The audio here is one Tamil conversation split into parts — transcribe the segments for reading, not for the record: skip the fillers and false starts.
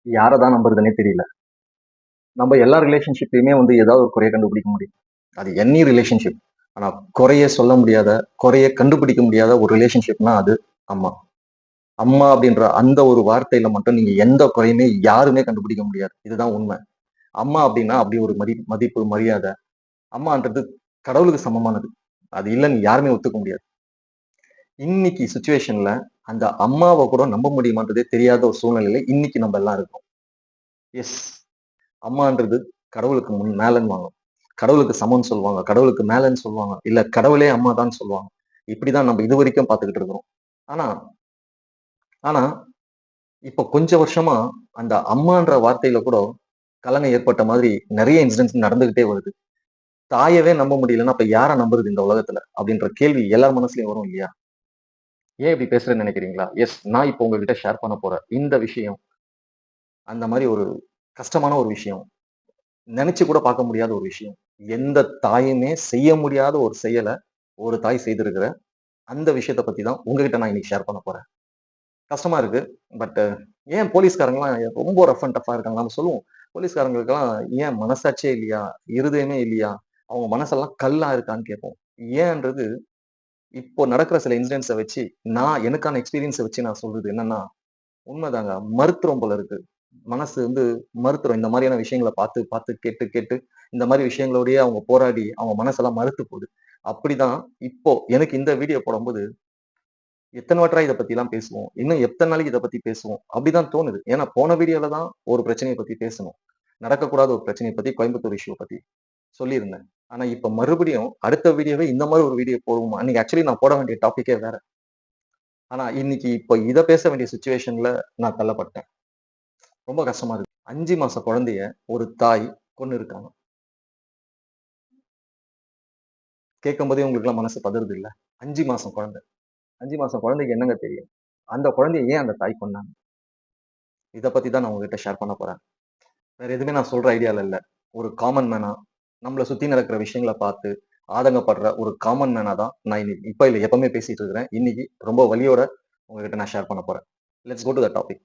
யாரை தான் நம்புறதுன்னே தெரியல. நம்ம எல்லா ரிலேஷன்ஷிப்லயுமே வந்து ஏதாவது ஒரு குறைய கண்டுபிடிக்க முடியும். அது எனி ரிலேஷன்ஷிப். ஆனா குறைய சொல்ல முடியாத, குறைய கண்டுபிடிக்க முடியாத ஒரு ரிலேஷன்ஷிப்னா அது அம்மா. அம்மா அப்படின்ற அந்த ஒரு வார்த்தையில மட்டும் நீங்க எந்த குறையுமே யாருமே கண்டுபிடிக்க முடியாது. இதுதான் உண்மை. அம்மா அப்படின்னா அப்படி ஒரு மதிப்பு, மரியாதை. அம்மான்றது கடவுளுக்கு சமமானது. அது இல்லன்னு யாருமே ஒத்துக்க முடியாது. இன்னைக்கு சிச்சுவேஷன்ல அந்த அம்மாவ கூட நம்ப முடியுமான்றதே தெரியாத ஒரு சூழ்நிலையில இன்னைக்கு நம்ம எல்லாம் இருக்கோம். எஸ். அம்மான்றது கடவுளுக்கு மேலன்னுவாங்க. கடவுளுக்கு சமம்னு சொல்லுவாங்க. கடவுளுக்கு மேலன்னு சொல்லுவாங்க. இல்ல கடவுளே அம்மா தான் சொல்லுவாங்க. இப்படிதான் நம்ம இதுவரைக்கும் பார்த்துக்கிட்டு இருக்கிறோம். ஆனா ஆனா, இப்ப கொஞ்ச வருஷமா அந்த அம்மான்ற வார்த்தையில கூட கலங்கம் ஏற்பட்ட மாதிரி நெறைய இன்சிடென்ட்ஸ் நடந்துகிட்டே வருது. தாயவே நம்ப முடியலன்னா, அப்ப யார நம்புறது இந்த உலகத்துல? அப்படின்ற கேள்வி எல்லார் மனசுலயும் வரும் இல்லையா? ஏன் இப்படி பேசுறேன்னு நெனைக்கிறீங்களா? எஸ். நான் இப்போ உங்ககிட்ட ஷேர் பண்ண போற இந்த விஷயம், அந்த மாரி ஒரு கஷ்டமான ஒரு விஷயம். நெனச்சு கூட பார்க்க முடியாத ஒரு விஷயம். எந்த தாயுமே செய்ய முடியாத ஒரு செயல ஒரு தாய் செய்திருக்கிற அந்த விஷயத்த பத்தி தான் உங்ககிட்ட நான் இன்னைக்கு ஷேர் பண்ண போறேன். கஷ்டமா இருக்கு. பட் ஏன் போலீஸ்காரங்கலாம் ரொம்ப ரஃப் அண்ட் டஃப்பா இருக்காங்க? நம்ம சொல்லுவோம். போலீஸ்காரங்களுக்கெல்லாம் ஏன் மனசாட்சியே இல்லையா? இருதயமே இல்லையா? அவங்க மனசெல்லாம் கல்லா இருக்கான்னு கேட்போம். ஏன்ன்றது இப்போ நடக்கிற சில இன்சிடென்ட்ஸ வச்சு, நான் எனக்கான எக்ஸ்பீரியன்ஸ வச்சு நான் சொல்றது என்னன்னா, உண்மைதாங்க. மறுத்துரும் போல இருக்கு. மனசு வந்து மறுத்துரும். இந்த மாரியான விஷயங்கள பார்த்து, பார்த்து, கேட்டு, கேட்டு இந்த மாரி விஷயங்களோடயே அவங்க போராடி, அவங்க மனசெல்லாம் மறுத்து போகுது. அப்படிதான் இப்போ எனக்கு இந்த வீடியோ போடும்போது, எத்தன வாட்டரா இத பத்திலாம் பேசுவோம்? இன்னும் எத்தன நாளைக்கு இத பத்தி பேசுவோம்? அப்படிதான் தோணுது. ஏன்னா போன வீடியோல தான் ஒரு பிரச்சனைய பத்தி பேசணும். நடக்கக்கூடாத ஒரு பிரச்சனைய பத்தி கோயம்புத்தூர் இஷ்யூ பத்தி சொல்லியிருந்தேன். ஆனா இப்ப மறுபடியும் அடுத்த வீடியோவே இந்த மாரி ஒரு வீடியோ போடுவோமா? அன்னைக்கு ஆக்சுவலி நான் போட வேண்டிய டாபிக்கே வேற. ஆனா இன்னைக்கு இப்ப இத பேச வேண்டிய சிச்சுவேஷன்ல நான் தள்ளப்பட்டேன். ரொம்ப கஷ்டமா இருக்கு. 5 மாச குழந்தைய ஒரு தாய் கொன்னு இருக்காங்க. கேட்கும்போதே உங்களுக்கெல்லாம் மனசு பதறுது இல்ல? 5 மாசம் குழந்தை. 5 மாசம் குழந்தைக்கு என்னங்க தெரியும்? அந்த குழந்தைய ஏன் அந்த தாய் கொன்னாங்க? இத பத்தி தான் நான் உங்ககிட்ட ஷேர் பண்ண போறேன். வேற எதுவுமே நான் சொல்ற ஐடியால இல்ல. ஒரு காமன் மேனா, நம்மள சுத்தி நடக்கிற விஷயங்கள பார்த்து ஆதங்கப்படுற ஒரு காமன் மேனா தான் நான் இன்னைக்கு இப்ப இல்ல எப்பவுமே பேசிட்டு இருக்கிறேன். இன்னைக்கு ரொம்ப வலியோட உங்ககிட்ட நான் ஷேர் பண்ண போறேன். Let's go to the topic.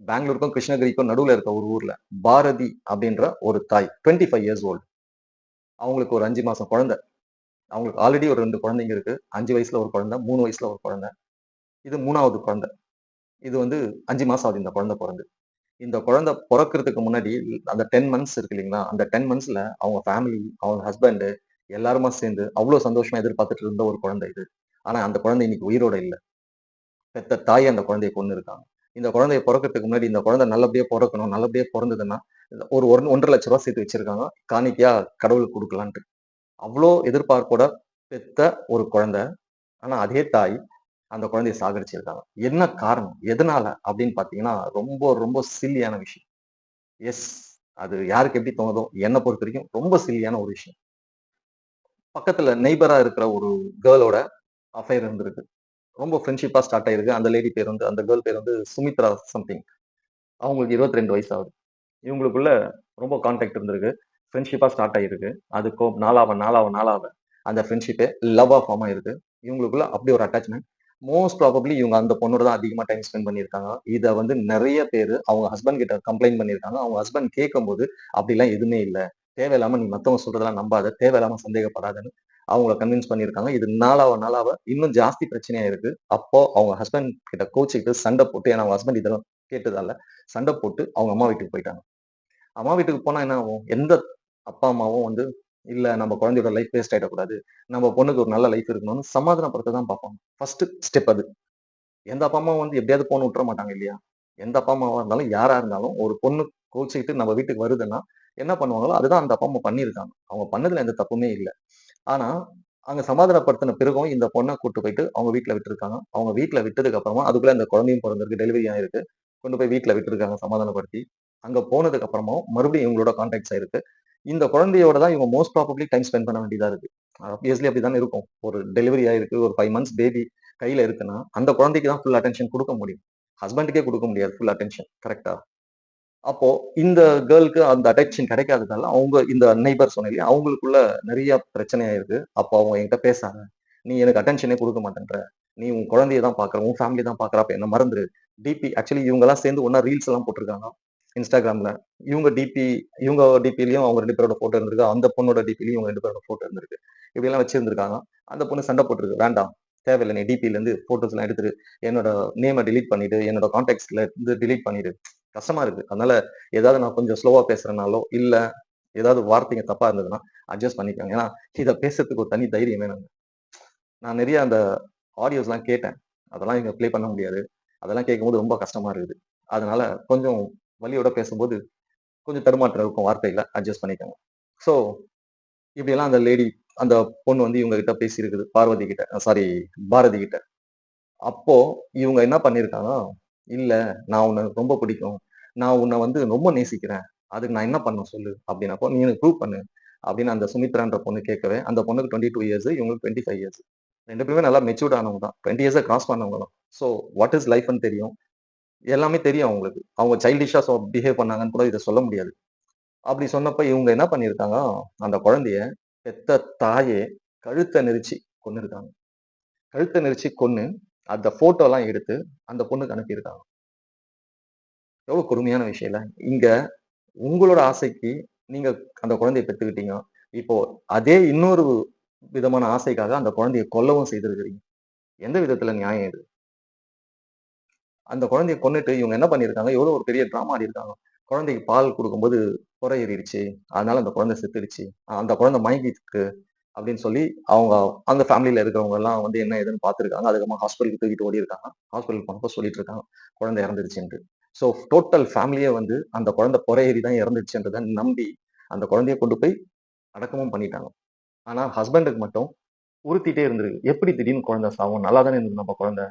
பெங்களூருக்கும் கிருஷ்ணகிரிக்கும் நடுவுல இருக்க ஒரு ஊர்ல பாரதி அப்படின்ற ஒரு தாய் 25 இயர்ஸ் ஓல்ட். அவங்களுக்கு ஒரு 5 மாசம் குழந்தை. அவங்களுக்கு ஆல்ரெடி ஒரு 2 குழந்தைங்க இருக்கு. 5 வயசுல ஒரு குழந்தை, 3 வயசுல ஒரு குழந்தை. இது 3வது குழந்தை. இது வந்து 5 மாசம் ஆகுது இந்த குழந்தை பொறந்து. இந்த குழந்தை பொறக்கறதுக்கு முன்னாடி அந்த 10 மந்த்ஸ் இருக்கு இல்லைங்களா? அந்த 10 மந்த்ஸ்ல அவங்க ஃபேமிலி, அவங்க ஹஸ்பண்ட் எல்லாருமா சேர்ந்து அவ்ளோ சந்தோஷமா எதிர்பார்த்துட்டு இருந்த ஒரு குழந்தை இது. ஆனா அந்த குழந்தை இன்னைக்கு உயிரோட இல்ல. பெத்த தாய் அந்த குழந்தைய கொன்னு இருக்காங்க. இந்த குழந்தைய பொறக்கறதுக்கு முன்னாடி இந்த குழந்தை நல்லபடியா பொறக்கணும். நல்லபடியா பொறந்ததுன்னா, ஒரு 1,50,000 சேர்த்து வச்சிருக்காங்க. காணிக்கையா கடவுளுக்கு குடுக்கலான்ட்டு. அவ்ளோ எதிர்பார்ப்போட பெத்த ஒரு குழந்தை. ஆனா அதே தாய் அந்த குழந்தைய சாகடிச்சிருக்காங்க. என்ன காரணம்? எதனால? அப்படின்னு பார்த்தீங்கன்னா, ரொம்ப ரொம்ப சில்லியான விஷயம். எஸ். அது யாருக்கு எப்படி தோணுதோ, என்ன பொறுத்தவரைக்கும் ரொம்ப சில்லியான ஒரு விஷயம். பக்கத்துல நெய்பரா இருக்கிற ஒரு கேர்ளோட அஃபேர் இருந்திருக்கு. ரொம்ப ஃப்ரெண்ட்ஷிப்பா ஸ்டார்ட் ஆயிருக்கு. அந்த லேடி பேர் வந்து அந்த கேர்ள் பேர் வந்து சுமித்ரா சம்திங். அவங்களுக்கு 22 வயசு ஆகுது. இவங்களுக்குள்ள ரொம்ப கான்டாக்ட் இருந்திருக்கு. ஃப்ரெண்ட்ஷிப்பா ஸ்டார்ட் ஆயிருக்கு. அதுக்கும் நாளாவ அந்த ஃப்ரெண்ட்ஷிப்பே லவ்வா ஃபார்ம் ஆயிருக்கு. இவங்களுக்குள்ள அப்படி ஒரு அட்டாச்மென்ட். மோஸ்ட் ப்ராபப்ளி இவங்க அந்த பொண்ணோட தான் அதிகமா டைம் ஸ்பெண்ட் பண்ணியிருக்காங்க. இத வந்து நெறைய பேரு அவங்க ஹஸ்பண்ட் கிட்ட கம்ப்ளைண்ட் பண்ணியிருக்காங்க. அவங்க ஹஸ்பண்ட் கேட்கும்போது, "அப்படிலாம் எதுவுமே இல்ல. தேவையில்லாம நீ மத்தவங்க சொல்றதெல்லாம் நம்பாத. தேவையில்லாம சந்தேகப்படாதன்னு" அவங்கள கன்வின்ஸ் பண்ணியிருக்காங்க. இது நாளாவ இன்னும் ஜாஸ்தி பிரச்சனையா இருக்கு. அப்போ அவங்க ஹஸ்பண்ட் கிட்ட கோச்சுக்கிட்டு சண்டை போட்டு ஏன்னா அவங்க ஹஸ்பண்ட் இதெல்லாம் கேட்டதால சண்டை போட்டு அவங்க அம்மா வீட்டுக்கு போயிட்டாங்க. அம்மா வீட்டுக்கு போனா என்ன ஆகும்? எந்த அப்பா, அம்மாவும் வந்து, இல்ல நம்ம குழந்தையோட லைஃப் வேஸ்ட் ஆயிடக்கூடாது. நம்ம பொண்ணுக்கு ஒரு நல்ல லைஃப் இருக்கணும்னு சமாதானப்படுத்த தான் பார்ப்பாங்க. ஃபர்ஸ்ட் ஸ்டெப் அது. எந்த அப்பா, அம்மாவும் வந்து எப்படியாவது பொண்ண விட்டுற மாட்டாங்க இல்லையா? எந்த அப்பா, அம்மாவா இருந்தாலும், யாரா இருந்தாலும், ஒரு பொண்ணு கோவிச்சுக்கிட்டு நம்ம வீட்டுக்கு வருதுன்னா, என்ன பண்ணுவாங்களோ, அதுதான் அந்த அப்பா, அம்மா பண்ணியிருக்காங்க. அவங்க பண்ணதுல எந்த தப்புமே இல்ல. ஆனா, அங்க சமாதானப்படுத்தின பிறகும் இந்த பொண்ண கூட்டு போயிட்டு அவங்க வீட்ல விட்டுருக்காங்க. அவங்க வீட்ல விட்டதுக்கு அப்புறமா, அதுக்குள்ள அந்த குழந்தையும் பொறந்திருக்கு. டெலிவரி ஆயிருக்கு. கொண்டு போய் வீட்ல விட்டுருக்காங்க சமாதானப்படுத்தி. அங்க போனதுக்கு அப்புறமும் மறுபடியும் இவங்களோட கான்டாக்ட்ஸ் ஆயிருக்கு. இந்த குழந்தையோட தான் இவங்க மோஸ்ட் ப்ராபப்ளி டைம் ஸ்பெண்ட் பண்ண வேண்டியதா இருக்கு. ஆப்வியஸ்லி அப்படித்தானே இருக்கும். ஒரு டெலிவரி ஆயிருக்கு. ஒரு 5 மந்த்ஸ் பேபி கையில இருக்குன்னா, அந்த குழந்தைக்கு தான் ஃபுல் அட்டென்ஷன் குடுக்க முடியும். ஹஸ்பண்டுக்கே குடுக்க முடியாது ஃபுல் அட்டென்ஷன். கரெக்ட்டா? அப்போ இந்த கேர்ள்க்கு அந்த அட்டென்ஷன் கிடைக்காததால, அவங்க இந்த நெய்பர் சொன்னேன் இல்லையா? அவங்களுக்குள்ள நெறைய பிரச்சனை ஆயிருக்கு. அப்போ அவங்க என்கிட்ட பேசுறாங்க. "நீ எனக்கு அட்டென்ஷனே குடுக்க மாட்டேன்ற. நீ உன் குழந்தைய தான் பார்க்குற. உன் ஃபேமிலிய தான் பார்க்குற. அப்ப என்ன மறந்துரு." டிபி ஆக்சுவலி இவங்கலாம் சேர்ந்து ஒண்ணா ரீல்ஸ் எல்லாம் போட்டுருக்காங்க. Instagramல. இவங்க டிபி இவங்க டிபிலயும் அவங்க 2 பேரோட ஃபோட்டோ இருந்திருக்கு. அந்த பொண்ணோட டிபிலயும் இவங்க 2 பேரோட ஃபோட்டோ இருந்திருக்கு. இப்படியெல்லாம் வச்சிருந்திருக்காங்க. அந்த பொண்ணு சண்டை போட்டுருக்கு. "வேண்டாம். தேவையில்ல. நீ டிபிலருந்து ஃபோட்டோஸ்லாம் எடுத்துரு. என்னோட நேம டெலீட் பண்ணிடு. என்னோட கான்டாக்ட்ஸ்ல இருந்து டெலீட் பண்ணிடு. கஷ்டமா இருக்கு. அதனால ஏதாவது நான் கொஞ்சம் ஸ்லோவா பேசுறேனாலோ, இல்ல ஏதாவது வார்த்தைங்க தப்பா இருந்ததுன்னா, அட்ஜஸ்ட் பண்ணிக்கோங்க. ஏன்னா, இத பேசுறதுக்கு ஒரு தனி தைரியம் வேணுங்க. நான் நெறைய அந்த ஆடியோஸ்லாம் கேட்டேன். அதெல்லாம் இங்க ப்ளே பண்ண முடியாது. அதெல்லாம் கேட்கும்போது ரொம்ப கஷ்டமா இருக்குது. அதனால கொஞ்சம் வலியோட பேசும்போது கொஞ்சம் தடுமாற்றம் இருக்கும் வார்த்தையில. அட்ஜஸ்ட் பண்ணிக்கோங்க. ஸோ இப்படியெல்லாம் அந்த லேடி அந்த பொண்ணு வந்து இவங்க கிட்ட பேசியிருக்குது. பார்வதி கிட்ட. சாரி பாரதி கிட்ட. அப்போ இவங்க என்ன பண்ணியிருக்காங்க, "இல்ல நான் உன்ன ரொம்ப பிடிக்கும். நான் உன்ன வந்து ரொம்ப நேசிக்கிறேன். அதுக்கு நான் என்ன பண்ணணும் சொல்லு?" அப்படின்னப்போ, "நீ எனக்கு ப்ரூவ் பண்ணு." அப்படின்னு அந்த சுமித்ரான்ற பொண்ணு கேட்கவே, அந்த பொண்ணுக்கு 22 இயர்ஸ், இவங்களுக்கு 25 இயர்ஸ். 2 பேருமே நல்லா மெச்சூர்ட் ஆனவங்க தான். 20 இயர்ஸ கிராஸ் பண்ணவங்க தான். ஸோ வாட் இஸ் லைஃப்ன்னு தெரியும். எல்லாமே தெரியும் அவங்களுக்கு. அவங்க சைல்டிஷ்ஷா பிஹேவ் பண்ணாங்கன்னு கூட இத சொல்ல முடியாது. அப்படி சொன்னப்ப இவங்க என்ன பண்ணியிருக்காங்க, அந்த குழந்தைய பெத்த தாயே கழுத்த நெரிச்சு கொன்னுருக்காங்க. கழுத்த நெரிச்சு கொன்னு, அந்த ஃபோட்டோலாம் எடுத்து அந்த பொண்ணுக்கு அனுப்பியிருக்காங்க. எவ்வளவு கொடுமையான விஷயம் இல்ல? இங்க உங்களோட ஆசைக்கு நீங்க அந்த குழந்தைய பெத்துக்கிட்டீங்க. இப்போ அதே இன்னொரு விதமான ஆசைக்காக அந்த குழந்தைய கொல்லவும் செய்திருக்கிறீங்க. எந்த விதத்துல நியாயம் இது? அந்த குழந்தைய கொன்னுட்டு இவங்க என்ன பண்ணியிருக்காங்க, எவ்வளோ ஒரு பெரிய ட்ராமா ஆடியிருக்காங்க. குழந்தைக்கு பால் குடுக்கும்போது பொற ஏறிடுச்சு. அதனால அந்த குழந்தை செத்துடுச்சு. அந்த குழந்தை மயங்கிட்டு அப்படின்னு சொல்லி அவங்க அந்த ஃபேமிலில இருக்கிறவங்க எல்லாம் வந்து என்ன ஏதுன்னு பார்த்துருக்காங்க. அதுக்கப்புறமா ஹாஸ்பிட்டலுக்கு தூக்கிட்டு ஓடியிருக்காங்க. ஹாஸ்பிட்டல் போனப்போ சொல்லிட்டு இருக்காங்க. குழந்தை இறந்துருச்சுன்ட்டு. ஸோ டோட்டல் ஃபேமிலியே வந்து அந்த குழந்தை பொற ஏறி தான் இறந்துச்சுன்றத நம்பி, அந்த குழந்தைய கொண்டு போய் அடக்கமும் பண்ணிட்டாங்க. ஆனா ஹஸ்பண்டுக்கு மட்டும் உறுத்திட்டே இருந்திருக்கு. எப்படி திடீர்னு குழந்தை சாவும்? நல்லா தானே இருந்தது நம்ம குழந்தை.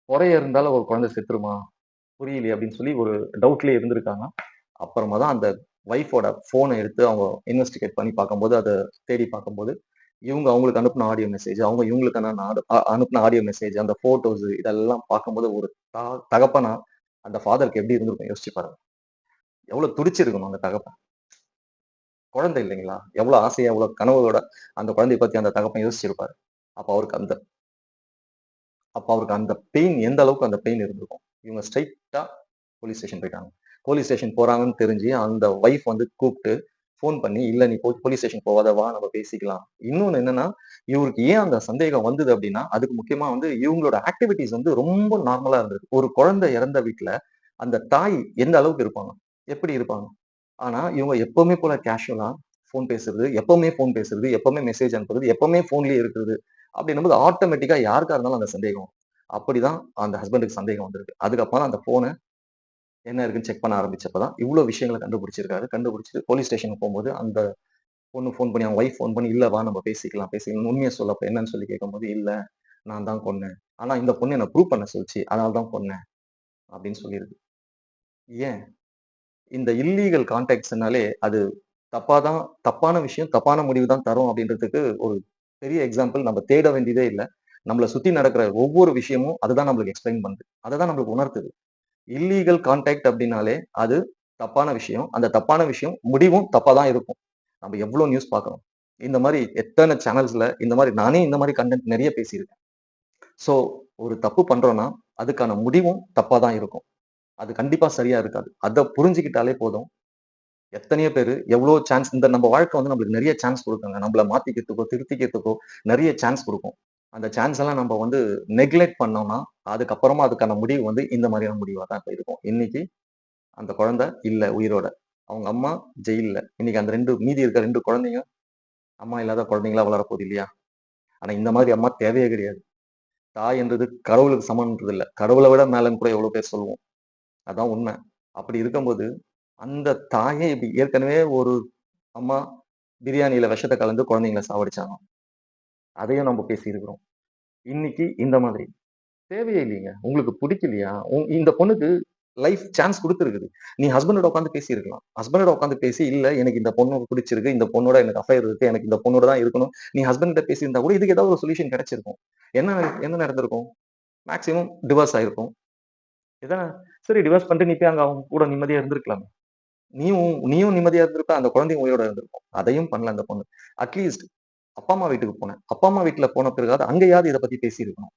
பொறைய இருந்தாலும் ஒரு குழந்தை செத்துருமா? புரியலையே அப்படின்னு சொல்லி ஒரு டவுட்லயே இருந்திருக்காங்க. அப்புறமா தான் அந்த ஒய்ஃபோட ஃபோன எடுத்து அவங்க இன்வெஸ்டிகேட் பண்ணி பார்க்கும்போது, அத தேடி பார்க்கும்போது, இவங்க அவங்களுக்கு அனுப்புன ஆடியோ மெசேஜ், அவங்க இவங்களுக்கு அனுப்புன ஆடியோ மெசேஜ், அந்த ஃபோட்டோஸ் இதெல்லாம் பார்க்கும்போது ஒரு தா தகப்பனா அந்த ஃபாதருக்கு எப்படி இருந்திருக்கும் யோசிச்சு பாருங்க. எவ்வளவு துடிச்சிருக்கணும் அந்த தகப்பன். குழந்தை இல்லைங்களா? எவ்வளவு ஆசையா, எவ்வளவு கனவுகளோட அந்த குழந்தைய பத்தி அந்த தகப்பன் யோசிச்சிருப்பாரு. அப்ப அவருக்கு அந்த அப்ப அவருக்கு அந்த பெயின் எந்த அளவுக்கு அந்த பெயின் இருந்திருக்கும். இவங்க ஸ்ட்ரெய்ட்டா போலீஸ் ஸ்டேஷன் போயிட்டாங்க. போலீஸ் ஸ்டேஷன் போறாங்கன்னு தெரிஞ்சு அந்த வைஃப் வந்து கூப்ட்டு ஃபோன் பண்ணி, "இல்ல நீ போலீஸ் ஸ்டேஷன் போவாத, வா நம்ம பேசிக்கலாம்." இன்னொன்னு என்னன்னா, இவருக்கு ஏன் அந்த சந்தேகம் வந்தது அப்டின்னா, அதுக்கு முக்கியமா வந்து இவங்களோட ஆக்டிவிட்டீஸ் வந்து ரொம்ப நார்மலா இருந்தது. ஒரு குழந்தை இறந்த வீட்ல அந்த தாய் எந்த அளவுக்கு இருப்பாங்க? எப்படி இருப்பாங்க? ஆனா இவங்க எப்பவுமே போல கேஷுவலா ஃபோன் பேசுறது, எப்பவுமே மெசேஜ் அனுப்புறது, எப்பவுமே ஃபோன்லயே இருக்கிறது. அப்டின்னும்போது ஆட்டோமேட்டிக்கா யாருக்கா இருந்தாலும் அந்த சந்தேகம் வரும். அப்படிதான் அந்த ஹஸ்பண்டுக்கு சந்தேகம் வந்திருக்கு. அதுக்கப்புறம் அந்த ஃபோன என்ன இருக்குன்னு செக் பண்ண ஆரம்பிச்சப்ப தான், இவ்ளோ விஷயங்கள கண்டுபிடிச்சிருக்காரு. கண்டுபிடிச்சுட்டு போலீஸ் ஸ்டேஷனுக்கு போம்போது, அந்த பொண்ணு ஃபோன் பண்ணி அவங்க ஒய்ஃப் ஃபோன் பண்ணி, "இல்ல வா நம்ம பேசிக்கலாம். உண்மைய சொல்லு அப்ப என்னன்னு" சொல்லி கேட்கும்போது, "இல்ல நான் தான் கொன்னேன். ஆனா இந்த பொண்ணு என்ன ப்ரூவ் பண்ண சொல்லுச்சு. அதனால தான் கொன்னேன்." அப்படின்னு சொல்லியிருக்கு. ஏன்? இந்த இல்லீகல் கான்டாக்ட்ஸ்னாலே அது தப்பான விஷயம், தப்பான முடிவு தான் தரும் அப்படின்றதுக்கு ஒரு பெரிய எக்ஸாம்பிள் நம்ம தேட வேண்டியதே இல்ல. நம்மள சுத்தி நடக்கிற ஒவ்வொரு விஷயமும் அதுதான் நம்மளுக்கு எக்ஸ்ப்ளைன் பண்ணுது. அததான் நம்மளுக்கு உணர்த்துது. இல்லீகல் கான்டாக்ட் அப்படின்னாலே, அது தப்பான விஷயம். அந்த தப்பான விஷயம் முடிவும் தப்பா தான் இருக்கும். நம்ம எவ்ளோ நியூஸ் பார்க்குறோம். இந்த மாரி எத்தன சேனல்ஸ்ல இந்த மாரி நானே இந்த மாரி கன்டென்ட் நெறைய பேசியிருக்கேன். ஸோ ஒரு தப்பு பண்றோம்னா, அதுக்கான முடிவும் தப்பா தான் இருக்கும். அது கண்டிப்பா சரியா இருக்காது. அத புரிஞ்சுக்கிட்டாலே போதும். எத்தனையோ பேரு எவ்ளோ சான்ஸ் இந்த நம்ம வாழ்க்கை வந்து நம்மளுக்கு நெறைய சான்ஸ் குடுக்குங்க. நம்மள மாத்திக்கிறதுக்கோ, திருத்திக்கிறதுக்கோ நெறைய சான்ஸ் குடுக்கும். அந்த சான்ஸ் எல்லாம் நம்ம வந்து நெக்லெக்ட் பண்ணோம்னா, அதுக்கப்புறமா அதுக்கான முடிவு வந்து இந்த மாரியான முடிவா தான் இப்ப இருக்கும். இன்னைக்கு அந்த குழந்தை இல்ல உயிரோட. அவங்க அம்மா ஜெயில்ல. இன்னைக்கு அந்த 2 மீதி இருக்க 2 குழந்தைங்க, அம்மா இல்லாத குழந்தைங்களா வளரப்போகுது இல்லையா? ஆனா இந்த மாதிரி அம்மா தேவையே கிடையாது. தாய் என்றது கடவுளுக்கு சமம்ன்றது இல்ல. கடவுள விட மேலன்னு கூட எவ்வளோ பேர் சொல்லுவோம். அதான் உண்மை. அப்படி இருக்கும்போது, அந்த தாயே இப்படி ஏற்கனவே ஒரு அம்மா பிரியாணியில விஷத்த கலந்து குழந்தைங்கள சாவடிச்சாங்க. அதையும் நம்ம பேசியிருக்கிறோம். இன்னைக்கு இந்த மாதிரி. தேவையே இல்லைங்க. உங்களுக்கு புடிக்கலையா? இந்த பொண்ணுக்கு லைஃப் சான்ஸ் குடுத்திருக்குது. நீ ஹஸ்பண்டோட உட்கார்ந்து பேசியிருக்கலாம். ஹஸ்பண்டோட உட்கார்ந்து பேசி, "இல்ல எனக்கு இந்த பொண்ணு பிடிச்சிருக்கு. இந்த பொண்ணோட எனக்கு அஃபேர் இருக்கு. எனக்கு இந்த பொண்ணோட தான் இருக்கணும்." நீ ஹஸ்பண்ட் கிட்ட பேசியிருந்தா கூட இதுக்கு ஏதாவது ஒரு சொல்யூஷன் கிடைச்சிருக்கும். என்ன என்ன நடந்திருக்கும்? மேக்ஸிமம் டிவோர்ஸ் ஆயிருக்கும். இதானே? சரி டிவோர்ஸ் பண்ணிட்டு நீ போய் அங்க அவங்க கூட நிம்மதியா இருந்திருக்கலாமே. நீயும் நீயும் நிம்மதியா இருந்திருப்ப, அந்த குழந்தையும் உயிரோட இருந்திருக்கும். அதையும் பண்ணல அந்த பொண்ணு. அட்லீஸ்ட் அப்பா, அம்மா வீட்டுக்கு போனேன். அப்பா, அம்மா வீட்ல போன பிறகாவது அங்கேயாவது இத பத்தி பேசியிருக்கணும்.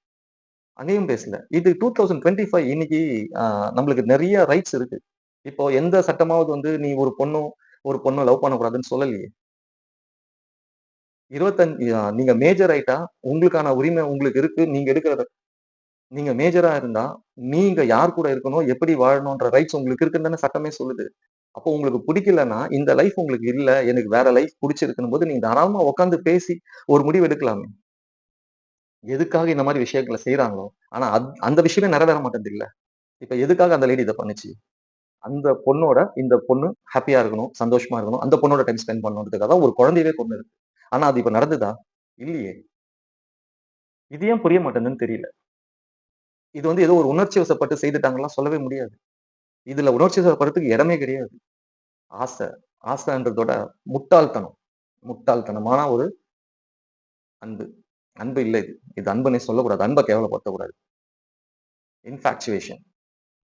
அங்கேயும் பேசல. இது 2025 இன்னைக்கு அ நம்மளுக்கு நெறைய ரைட்ஸ் இருக்கு. இப்போ எந்த சட்டமாவது வந்து நீ ஒரு பொண்ணும் லவ் பண்ணக்கூடாதுன்னு சொல்லலையே. 25 நீங்க மேஜர் ஆயிட்டா, உங்களுக்கான உரிமை உங்களுக்கு இருக்கு. நீங்க மேஜரா இருந்தா, நீங்க யார் கூட இருக்கணும், எப்படி வாழணும்ன்ற ரைட்ஸ் உங்களுக்கு இருக்குன்னு தானே சட்டமே சொல்லுது. அப்போ உங்களுக்கு பிடிக்கலன்னா, இந்த லைஃப் உங்களுக்கு இல்ல, எனக்கு வேற லைஃப் புடிச்சிருக்குன்னும்போது, நீங்க தாராளமா உட்கார்ந்து பேசி ஒரு முடிவு எடுக்கலாமே. எதுக்காக இந்த மாரி விஷயங்கள செய்றாங்களோ, ஆனா அந்த விஷயமே நிறைவேற மாட்டேன்துல்ல. இப்ப எதுக்காக அந்த லேடி இத பண்ணுச்சு? அந்த பொண்ணோட இந்த பொண்ணு ஹேப்பியா இருக்கணும், சந்தோஷமா இருக்கணும். அந்த பொண்ணோட டைம் ஸ்பெண்ட் பண்ணணுன்றதுக்காக தான் ஒரு குழந்தையவே கொன்னது. ஆனா அது இப்ப நடந்ததா? இல்லையே. இது ஏன் புரிய மாட்டேங்குதுன்னு தெரியல. இது வந்து ஏதோ ஒரு உணர்ச்சி வசப்பட்டு செய்துட்டாங்கலாம் சொல்லவே முடியாது. இதுல உணர்ச்சி வசப்படுறதுக்கு இடமே கிடையாது. ஆசை. ஆசைன்றதோட முட்டாள்தனம். முட்டாள்தனமான ஒரு அன்பு. அன்பு இல்ல இது. இது அன்புன்னே சொல்லக்கூடாது. அன்ப கேவலப்படுத்தக்கூடாது. இன்ஃபாக்சுவேஷன்.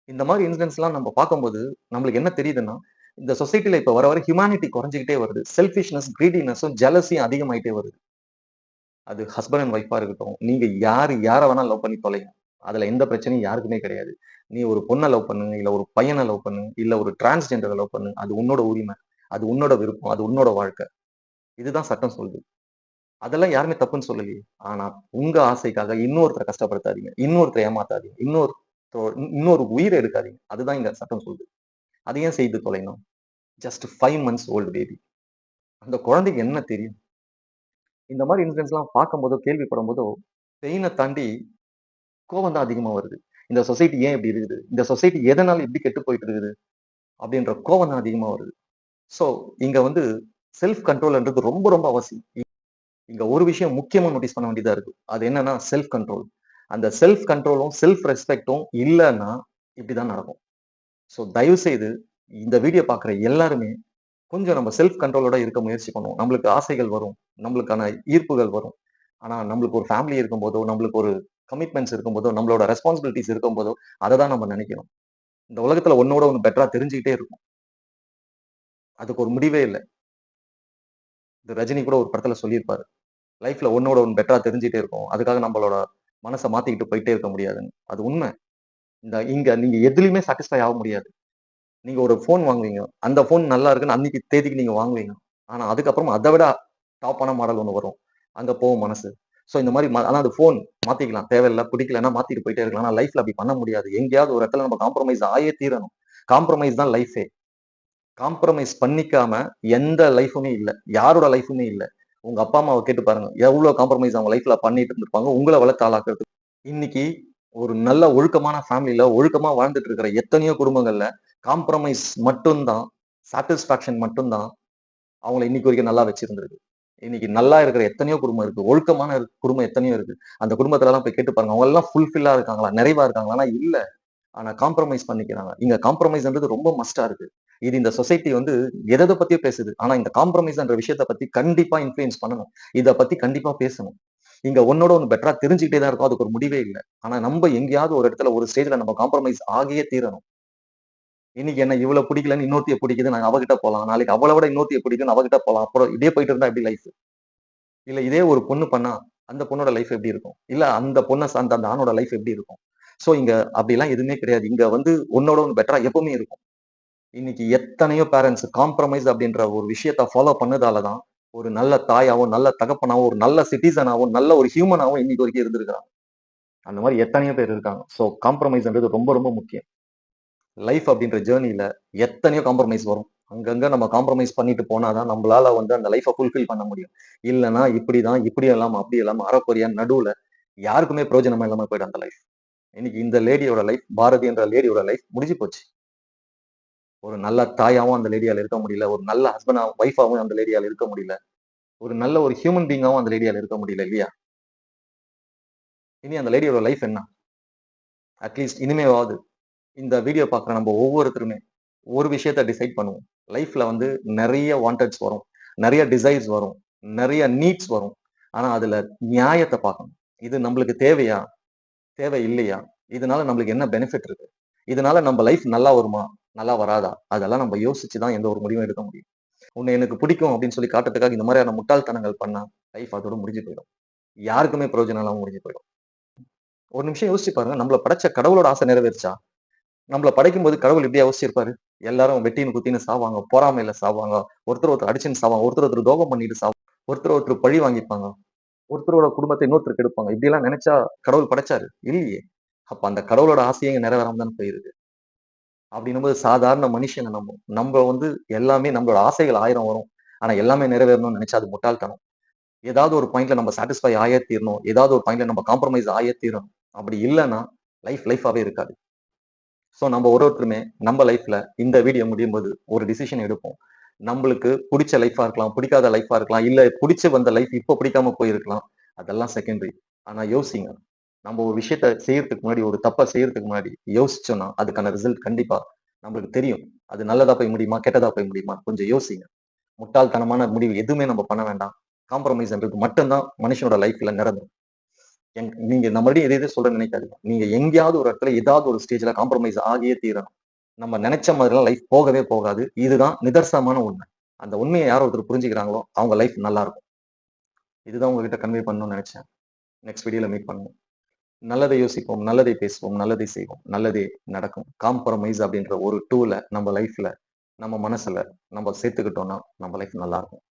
இந்த மாரி இன்சிடென்ட்ஸ்லாம் நம்ம பார்க்கும்போது, நம்மளுக்கு என்ன தெரியுதுன்னா, இந்த சொசைட்டில இப்ப வர வர ஹியூமானிட்டி குறைஞ்சுகிட்டே வருது. செல்ஃபிஷ்னஸ், கிரீடினெஸ்ஸும், ஜெலஸியும் அதிகமாயிட்டே வருது. அது ஹஸ்பண்ட் அண்ட் ஒய்ஃபா இருக்கட்டும். நீங்க யார வேணா லவ் பண்ணி தொலைங்க. அதுல எந்த பிரச்சனையும் யாருக்குமே கிடையாது. நீ ஒரு பொண்ண லவ் பண்ணு, இல்ல ஒரு பையன லவ் பண்ணு, இல்ல ஒரு டிரான்ஸ்ஜெண்டர லவ் பண்ணு. அது உன்னோட உரிமை. அது உன்னோட விருப்பம். அது உன்னோட வாழ்க்கை. இதுதான் சட்டம் சொல்லுது. அதெல்லாம் யாருமே தப்புன்னு சொல்லலையே. ஆனா, உங்க ஆசைக்காக இன்னொருத்தர கஷ்டப்படுத்தாதீங்க. இன்னொருத்தர ஏமாத்தாதீங்க. இன்னொரு உயிர எடுக்காதீங்க. அதுதான் இங்க சட்டம் சொல்லுது. அத ஏன் செய்து தொலையணும்? Just 5 months old baby. அந்த குழந்தைக்கு என்ன தெரியும்? இந்த மாரி இன்சிடென்ட்ஸ்லாம் பார்க்கும்போதோ, கேள்விப்படும்போதோ, பெயின தாண்டி கோவம் தான் அதிகமா வருது. இந்த சொசைட்டி ஏன் இப்படி இருக்குது? இந்த சொசைட்டி எதனால இப்படி கெட்டு போயிட்டு இருக்குது? அப்படின்ற கோவம் தான் அதிகமா வருது. சோ, இங்க வந்து செல்ஃப் கண்ட்ரோல்ன்றது ரொம்ப ரொம்ப அவசியம். இங்க ஒரு விஷயம் முக்கியமா நோட்டீஸ் பண்ண வேண்டியதா இருக்கு. அது என்னன்னா செல்ஃப் கண்ட்ரோல். அந்த செல்ஃப் கண்ட்ரோலும், செல்ஃப் ரெஸ்பெக்ட்டும் இல்லன்னா இப்படிதான் நடக்கும். சோ தயவு செய்து இந்த வீடியோ பார்க்குற எல்லாருமே கொஞ்சம் நம்ம செல்ஃப் கண்ட்ரோலோட இருக்க முயற்சி பண்ணுவோம். நம்மளுக்கு ஆசைகள் வரும். நம்மளுக்கான ஈர்ப்புகள் வரும். ஆனா நம்மளுக்கு ஒரு ஃபேமிலி இருக்கும்போதோ, நம்மளுக்கு ஒரு கமிட்மெண்ட்ஸ் இருக்கும்போதோ, நம்மளோட ரெஸ்பான்சிபிலிட்டீஸ் இருக்கும்போதோ, அத தான் நம்ம நெனைக்கணும். இந்த உலகத்துல ஒண்ணோட ஒண்ணு பெட்டரா தெரிஞ்சுக்கிட்டே இருக்கும். அதுக்கு ஒரு முடிவே இல்ல. இது ரஜினி கூட ஒரு படத்துல சொல்லியிருப்பாரு. லைஃப்ல ஒண்ணோட ஒண்ணு பெட்டரா தெரிஞ்சுட்டே இருக்கும். அதுக்காக நம்மளோட மனச மாத்திக்கிட்டு போயிட்டே இருக்க முடியாதுன்னு. அது உண்ம. இங்க நீங்க எதுலயுமே சாட்டிஸ்ஃபை ஆக முடியாது. நீங்க ஒரு ஃபோன் வாங்குவீங்க. அந்த ஃபோன் நல்லா இருக்குன்னு அன்னைக்கு தேதிக்கு நீங்க வாங்குவீங்க. ஆனா அதுக்கப்புறம் அத விட டாப்பான மாடல் ஒண்ணு வரும். அங்க போகும் மனசு. சோ இந்த மாரி ஆனா அது ஃபோன் மாத்திக்கலாம். தேவையில்ல, பிடிக்கலன்னா மாத்திட்டு போயிட்டே இருக்கலாம். ஆனா லைஃப்ல அப்படி பண்ண முடியாது. எங்கேயாவது ஒரு இடத்துல நம்ம காம்ப்ரமைஸ் ஆயே தீரணும். காம்ப்ரமைஸ் தான் லைஃபே. காம்ப்ரமைஸ் பண்ணிக்காம எந்த லைஃப்புமே இல்ல. யாரோட லைஃப்புமே இல்ல. உங்க அப்பா, அம்மாவ கேட்டு பாருங்க. எவ்ளோ காம்ப்ரமைஸ் அவங்க லைஃப்ல பண்ணிட்டு இருந்திருப்பாங்க. உங்கள வளர்த்து ஆளாக்குறதுக்கு. இன்னைக்கு ஒரு நல்ல ஒழுக்கமான ஃபேமிலில ஒழுக்கமா வாழ்ந்துட்டு இருக்கிற எத்தனையோ குடும்பங்கள்ல காம்ப்ரமைஸ் மட்டும் தான், சாட்டிஸ்பாக்ஷன் மட்டும் தான் அவங்கள இன்னைக்கு வரைக்கும் நல்லா வச்சிருந்திருக்கு. இன்னைக்கு நல்லா இருக்கிற எத்தனையோ குடும்பம் இருக்கு. ஒழுக்கமான குடும்பம் எத்தனையோ இருக்கு. அந்த குடும்பத்துலலாம் போய் கேட்டு பாருங்க. அவங்க எல்லாம் ஃபுல்ஃபில்லா இருக்காங்களா? நிறைவா இருக்காங்களான்னா இல்ல. ஆனா காம்ப்ரமைஸ் பண்ணிக்கிறாங்க. இங்க காம்ப்ரமைஸ்ன்றது ரொம்ப மஸ்ட்டா இருக்கு. இது இந்த சொசைட்டி வந்து எத பத்தியோ பேசுது. ஆனா இந்த காம்ப்ரமைஸ்ன்ற விஷயத்த பத்தி கண்டிப்பா இன்ஃப்ளூயன்ஸ் பண்ணணும். இத பத்தி கண்டிப்பா பேசணும். இங்க ஒண்ணோட ஒண்ணு பெட்டரா தெரிஞ்சுக்கிட்டே தான் இருக்கும். அதுக்கு ஒரு முடிவே இல்ல. ஆனா நம்ப எங்கேயாவது ஒரு இடத்துல ஒரு ஸ்டேஜ்ல நம்ம காம்ப்ரமைஸ் ஆகியே தீரணும். இன்னைக்கு என்ன இவள பிடிக்கலன்னு இன்னொருத்திய பிடிக்குது. நாங்க அவகிட்ட போலாம். நாளைக்கு அவள விட இன்னொருத்திய பிடிக்கும்னு அவகிட்ட போலாம். அப்புறம் இப்படியே போயிட்டு இருந்தா எப்படி லைஃப்? இல்ல இதே ஒரு பொண்ணு பண்ணா, அந்த பொண்ணோட லைஃப் எப்படி இருக்கும்? இல்ல அந்த பொண்ண சார்ந்த அந்த ஆணோட லைஃப் எப்படி இருக்கும்? சோ இங்க அப்படிலாம் எதுவுமே கிடையாது. இங்க வந்து ஒண்ணோட ஒண்ணு பெட்டரா எப்பவுமே இருக்கும். இன்னைக்கு எத்தனையோ பேரண்ட்ஸ் காம்ப்ரமைஸ் அப்படின்ற ஒரு விஷயத்த ஃபாலோ பண்ணதால தான், ஒரு நல்ல தாயாவும், நல்ல தகப்பனாவும், ஒரு நல்ல சிட்டிசனாவும், நல்ல ஒரு ஹியூமனாவும் இன்னைக்கு வரைக்கும் இருந்திருக்காங்க. அந்த மாரி எத்தனையோ பேர் இருக்காங்க. சோ காம்ப்ரமைஸ்ன்றது ரொம்ப ரொம்ப முக்கியம். லைஃப் அப்படின்ற ஜேர்னில எத்தனையோ காம்ப்ரமைஸ் வரும். அங்கங்க நம்ம காம்ப்ரமைஸ் பண்ணிட்டு போனா தான் நம்மளால வந்து அந்த லைஃப்ப ஃபுல்ஃபில் பண்ண முடியும். இல்லன்னா இப்படிதான், இப்படி இல்லாம, அப்படி இல்லாம அரைகுறையா நடுவுல யாருக்குமே பிரயோஜனமா இல்லாம போயிடும் அந்த லைஃப். இன்னைக்கு இந்த லேடியோட லைஃப், பாரதி என்ற லேடியோட லைஃப் முடிஞ்சு போச்சு. ஒரு நல்ல தாயாவும் அந்த லேடியால இருக்க முடியல. ஒரு நல்ல ஒய்ஃபாவும் அந்த லேடியால இருக்க முடியல. ஒரு நல்ல ஒரு ஹியூமன் பீயிங்காவும் அந்த லேடியால இருக்க முடியல இல்லையா? இனி அந்த லேடியோட லைஃப் என்ன? அட்லீஸ்ட் இனிமேவாவது இந்த வீடியோ பார்க்குற நம்ம ஒவ்வொருத்தருமே ஒரு விஷயத்த டிசைட் பண்ணுவோம். லைஃப்ல வந்து நெறைய வாண்டட்ஸ் வரும். நெறைய டிசைர்ஸ் வரும். நெறைய நீட்ஸ் வரும். ஆனா அதுல நியாயத்த பார்க்கணும். இது நம்மளுக்கு தேவையா? தேவை இல்லையா? இதனால நம்மளுக்கு என்ன பெனிஃபிட் இருக்கு? இதனால நம்ம லைஃப் நல்லா வருமா? நல்லா வராதா? அதெல்லாம் நம்ம யோசிச்சு தான் எந்த ஒரு முடிவும் எடுக்க முடியும். உன்னை எனக்கு பிடிக்கும் அப்படின்னு சொல்லி காட்டுறதுக்காக இந்த மாதிரியான முட்டாள்தனங்கள் பண்ணா, லைஃப் அதோட முடிஞ்சு போயிடும். யாருக்குமே பிரயோஜனம் இல்லாம முடிஞ்சு போயிடும். ஒரு நிமிஷம் யோசிச்சு பாருங்க. நம்மள படைச்ச கடவுளோட ஆசை நிறைவேறுச்சா? நம்மள படைக்கும்போது கடவுள் எப்படி யோசிச்சிருப்பாரு? எல்லாரும் வெட்டின்னு, குத்தின்னு சாவாங்க. பொறாமையில சாவாங்க. ஒருத்தர் ஒருத்தர் அடிச்சுன்னு சாவாங்க. ஒருத்தர் ஒருத்தர் துரோகம் பண்ணிட்டு சாவாங்க. ஒருத்தர் ஒருத்தர் பழி வாங்கிப்பாங்க. ஒருத்தரோட குடும்பத்த இன்னொருத்தர் கெடுப்பாங்க. இப்படியெல்லாம் நெனச்சா கடவுள் படைச்சாரு? இல்லையே! அப்ப அந்த கடவுளோட ஆசையே இங்க நிறைவேறாம தானே போயிருக்கு. அப்படின்னும்போது சாதாரண மனுஷங்க நம்ம. நம்ப வந்து எல்லாமே நம்மளோட ஆசைகள் 1000 வரும். ஆனா எல்லாமே நிறைவேறணும்னு நெனச்சா அது முட்டாள்தனம். ஏதாவது ஒரு பாயிண்ட்ல நம்ம சாட்டிஸ்ஃபை ஆயே தீரணும். ஏதாவது ஒரு பாயிண்ட்ல நம்ம காம்ப்ரமைஸ் ஆயே தீரணும். அப்படி இல்லன்னா, லைஃபாவே இருக்காது. சோ நம்ம ஒருத்தருமே நம்ம லைஃப்ல இந்த வீடியோ முடியும்போது ஒரு டிசிஷன் எடுப்போம். நம்மளுக்கு புடிச்ச லைஃபா இருக்கலாம், பிடிக்காத லைஃபா இருக்கலாம், இல்ல புடிச்சு வந்த லைஃப் இப்ப பிடிக்காம போயிருக்கலாம். அதெல்லாம் செகண்டரி. ஆனா யோசிங்க. நம்ம ஒரு விஷயத்த செய்யறதுக்கு முன்னாடி, ஒரு தப்ப செய்யறதுக்கு முன்னாடி யோசிச்சோம்னா, அதுக்கான ரிசல்ட் கண்டிப்பா நம்மளுக்கு தெரியும். அது நல்லதா போய் முடியுமா? கெட்டதா போய் முடியுமா? கொஞ்சம் யோசிங்க. முட்டாள்தனமான முடிவு எதுவுமே நம்ம பண்ண வேண்டாம். காம்ப்ரமைஸ்ன்றது மட்டும் தான் மனுஷனோட லைஃப்ல நிரந்தரம். நீங்க நான் மறுபடியும் இதே சொல்றேன்னு நினைக்காதீங்க. நீங்க எங்கேயாவது ஒரு இடத்துல ஏதாவது ஒரு ஸ்டேஜ்ல காம்ப்ரமைஸ் ஆகியே தீரணும். நம்ம நெனைச்ச மாதிரிலாம் லைஃப் போகவே போகாது. இதுதான் நிதர்சனமான உண்மை. அந்த உண்மைய யார் ஒருத்தர் புரிஞ்சுக்கிறாங்களோ, அவங்க லைஃப் நல்லா இருக்கும். இதுதான் உங்ககிட்ட கன்வே பண்ணணும்னு நெனைச்சேன். நெக்ஸ்ட் வீடியோல மீட் பண்ணுவோம். நல்லதை யோசிப்போம், நல்லதை பேசுவோம், நல்லதை செய்வோம், நல்லதே நடக்கும். காம்ப்ரமைஸ் அப்படின்ற ஒரு டூல நம்ம லைஃப்ல, நம்ம மனசுல நம்ம சேர்த்துக்கிட்டோம்னா, நம்ம லைஃப் நல்லா இருக்கும்.